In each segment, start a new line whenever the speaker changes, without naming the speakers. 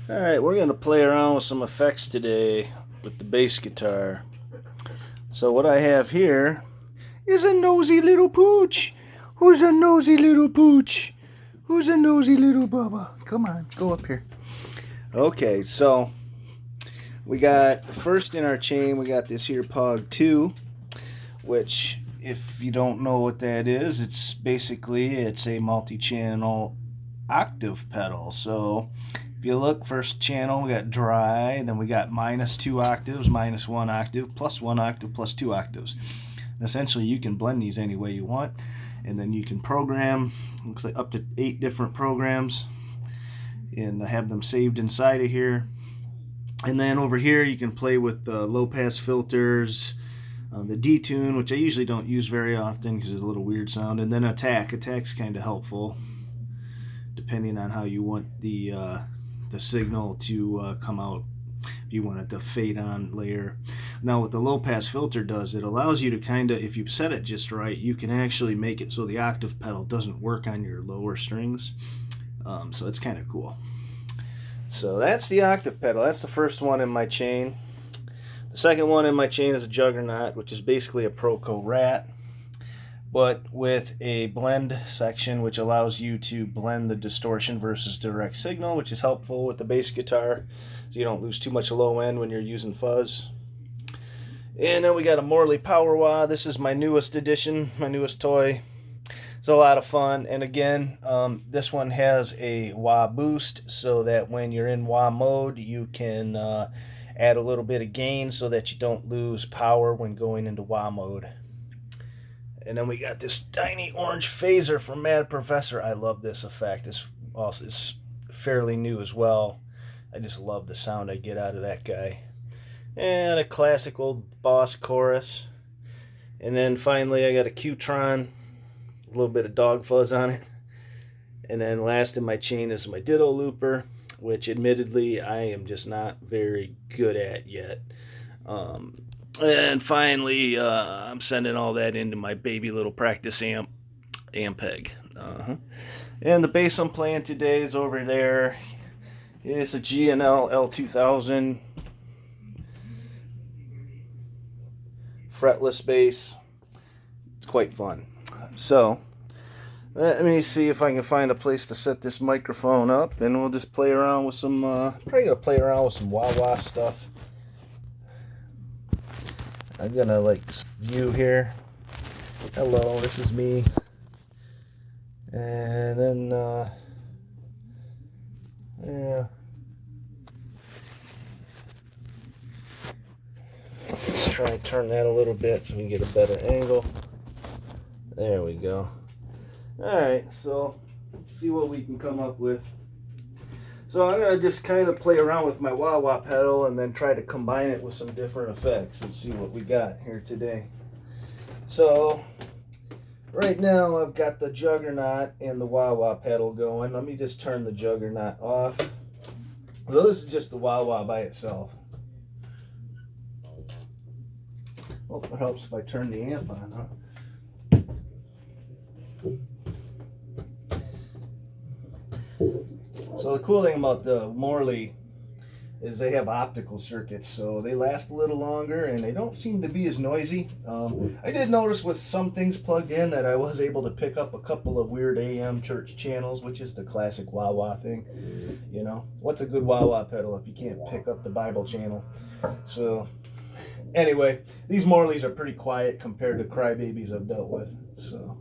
Alright, we're going to play around with some effects today with the bass guitar. So what I have here is a nosy little pooch. Who's a nosy little pooch? Who's a nosy little bubba? Come on, go up here. Okay, so we got first in our chain, we got this here Pog 2, which if you don't know what that is, it's a multi-channel octave pedal. So if you look, first channel, we got dry, then we got -2 octaves, -1 octave, +1 octave, +2 octaves. And essentially, you can blend these any way you want, and then you can program, looks like up to 8 different programs, and have them saved inside of here. And then over here, you can play with the low-pass filters, the detune, which I usually don't use very often because it's a little weird sound, and then attack. Attack's kind of helpful, depending on how you want the signal to come out. If you want it to fade on layer. Now what the low pass filter does, it allows you to kind of, if you set it just right, you can actually make it so the octave pedal doesn't work on your lower strings. So it's kind of cool. So that's the octave pedal. That's the first one in my chain. The second one in my chain is a Juggernaut, which is basically a Proco Rat, but with a blend section which allows you to blend the distortion versus direct signal, which is helpful with the bass guitar so you don't lose too much low end when you're using fuzz. And then we got a Morley Power Wah. This is my newest addition, my newest toy. It's a lot of fun, and again, this one has a wah boost so that when you're in wah mode you can add a little bit of gain so that you don't lose power when going into wah mode. And then we got this tiny orange phaser from Mad Professor. I love this effect. It's fairly new as well. I just love the sound I get out of that guy. And a classic old Boss chorus. And then finally I got a Qtron, a little bit of dog fuzz on it. And then last in my chain is my Ditto looper, which admittedly I am just not very good at yet. And finally, I'm sending all that into my baby little practice Ampeg. And the bass I'm playing today is over there. It's a G&L L2000 fretless bass. It's quite fun. So let me see if I can find a place to set this microphone up, and we'll just play around with some. Probably gonna play around with some wah-wah stuff. I'm gonna view here. Hello, this is me. And then yeah. Let's try and turn that a little bit so we can get a better angle. There we go. Alright, so let's see what we can come up with. So I'm going to just kind of play around with my wah-wah pedal and then try to combine it with some different effects and see what we got here today. So right now I've got the Juggernaut and the wah-wah pedal going. Let me just turn the Juggernaut off. Well, this is just the wah-wah by itself. Well, it helps if I turn the amp on, huh? So the cool thing about the Morley is they have optical circuits, so they last a little longer and they don't seem to be as noisy. I did notice with some things plugged in that I was able to pick up a couple of weird AM church channels, which is the classic wah-wah thing. You know, what's a good wah-wah pedal if you can't pick up the Bible channel? So anyway, these Morleys are pretty quiet compared to crybabies I've dealt with. So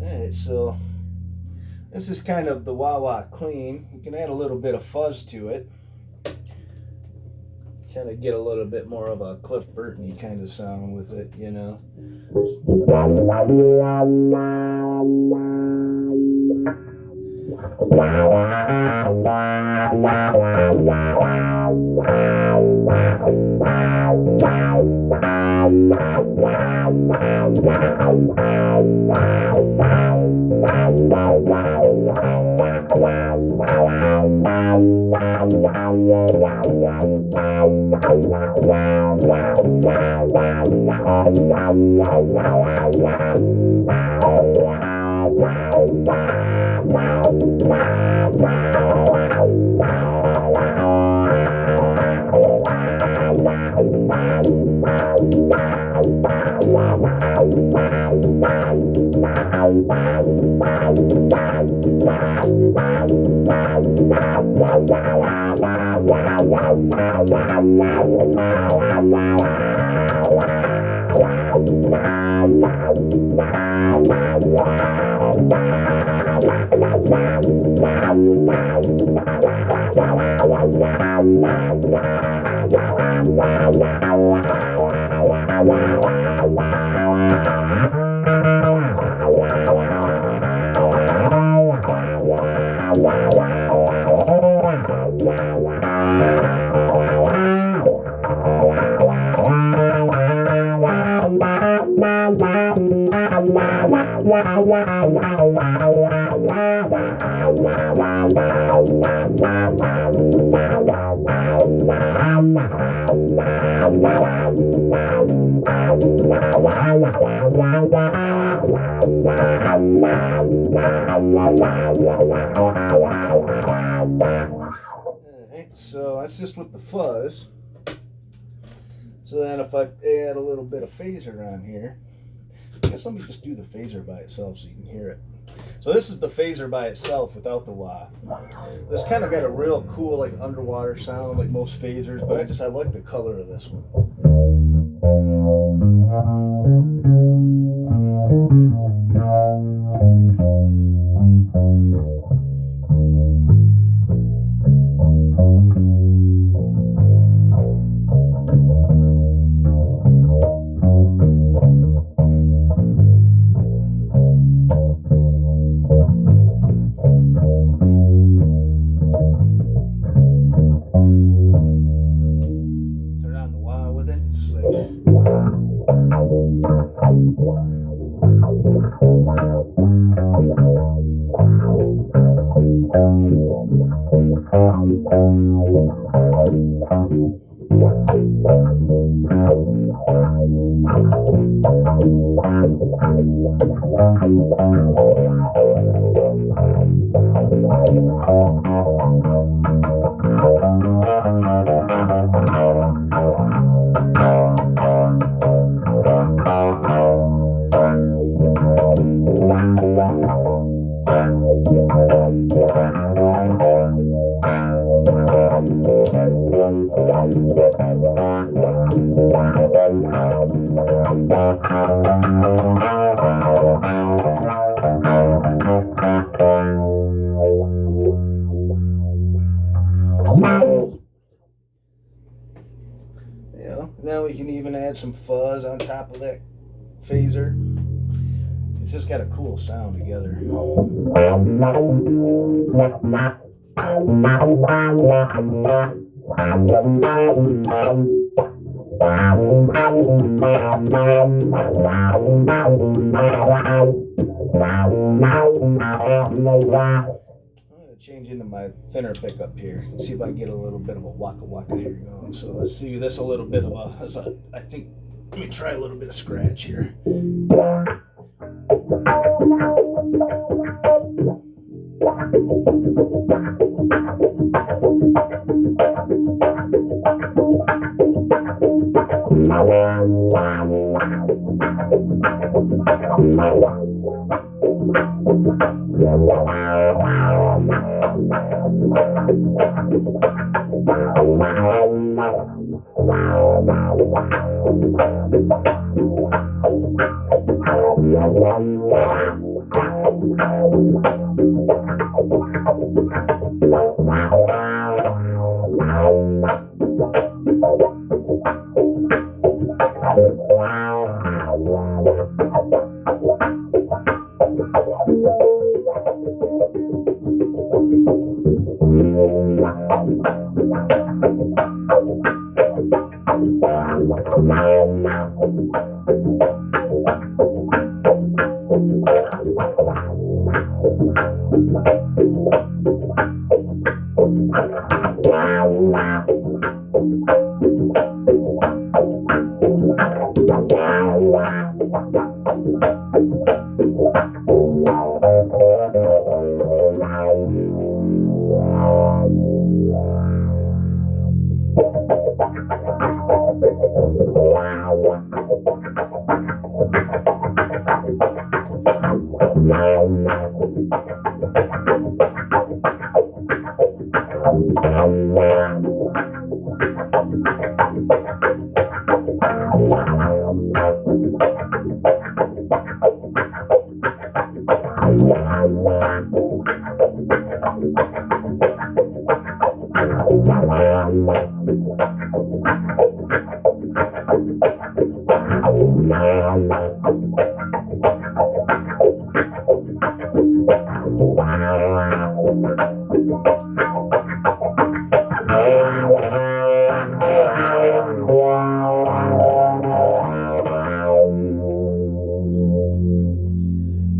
Alright, so this is kind of the wah-wah clean. You can add a little bit of fuzz to it. Kind of get a little bit more of a Cliff Burton-y kind of sound with it, you know. So that's just with the fuzz. So then if I add a little bit of phaser on here, I guess let me just do the phaser by itself so you can hear it. So this is the phaser by itself without the wah. This kind of got a real cool like underwater sound like most phasers, but I like the color of this one. Now we can even add some fuzz on top of that phaser. It's just got a cool sound together. Change into my thinner pickup here. See if I can get a little bit of a waka waka here going. So let's see this a little bit of a, I think, let me try a little bit of scratch here.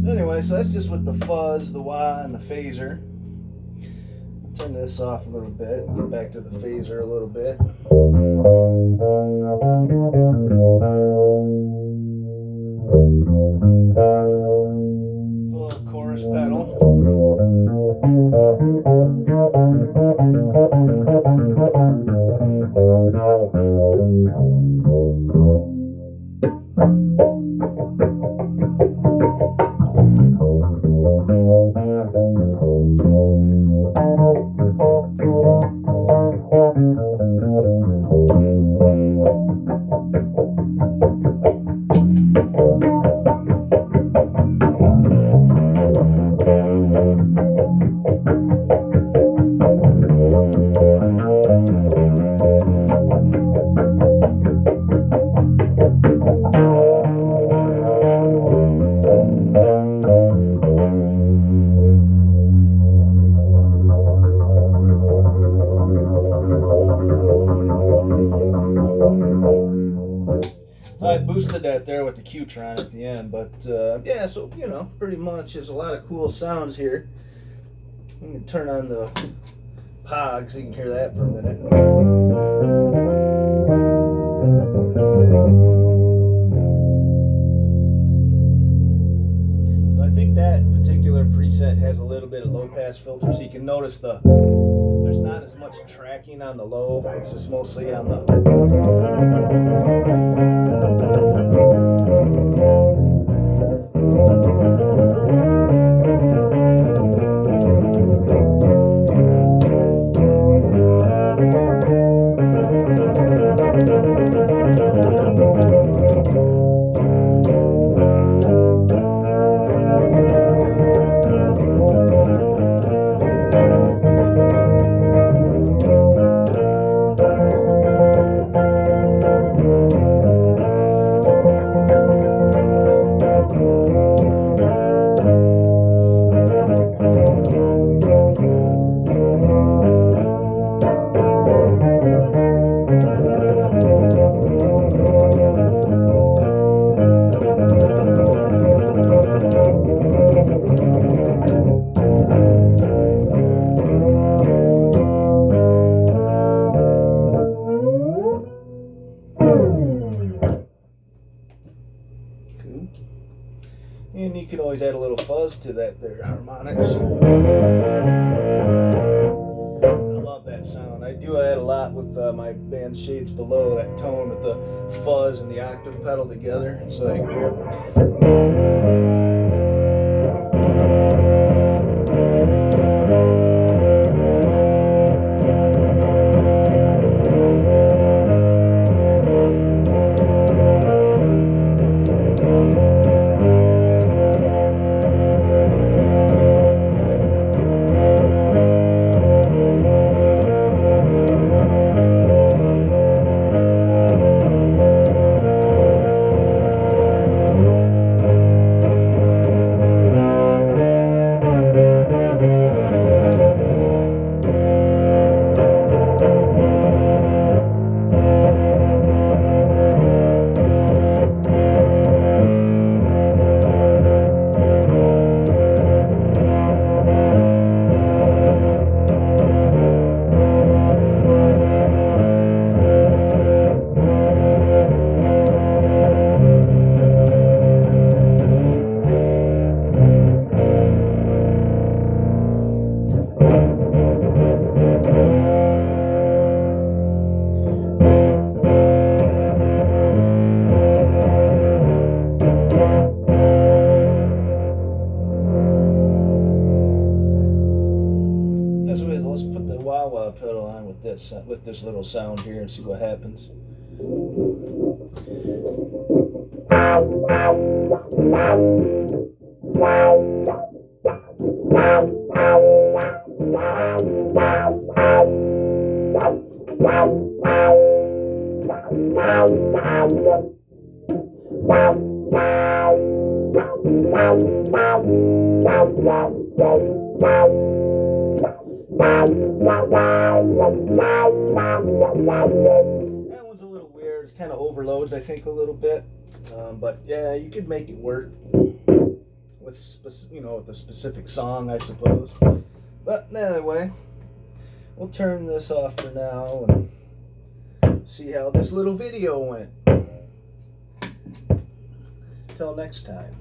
Anyway, so that's just with the fuzz, the wah, and the phaser. Turn this off a little bit and get back to the phaser a little bit. It's a little chorus pedal. I boosted that there with the Qtron at the end, but yeah, so you know, pretty much there's a lot of cool sounds here. You can turn on the Pog so you can hear that for a minute. So I think that particular preset has a little bit of low pass filter, so you can notice there's not as much tracking on the low, it's just mostly on the can always add a little fuzz to that there harmonics. I love that sound. I do that a lot with my band Shades Below, that tone with the fuzz and the octave pedal together. It's like... Let's put the wah-wah pedal on with this little sound here and see what happens. That one's a little weird. It kind of overloads, I think, a little bit. But yeah, you could make it work with with a specific song, I suppose. But anyway, we'll turn this off for now and see how this little video went. Till next time.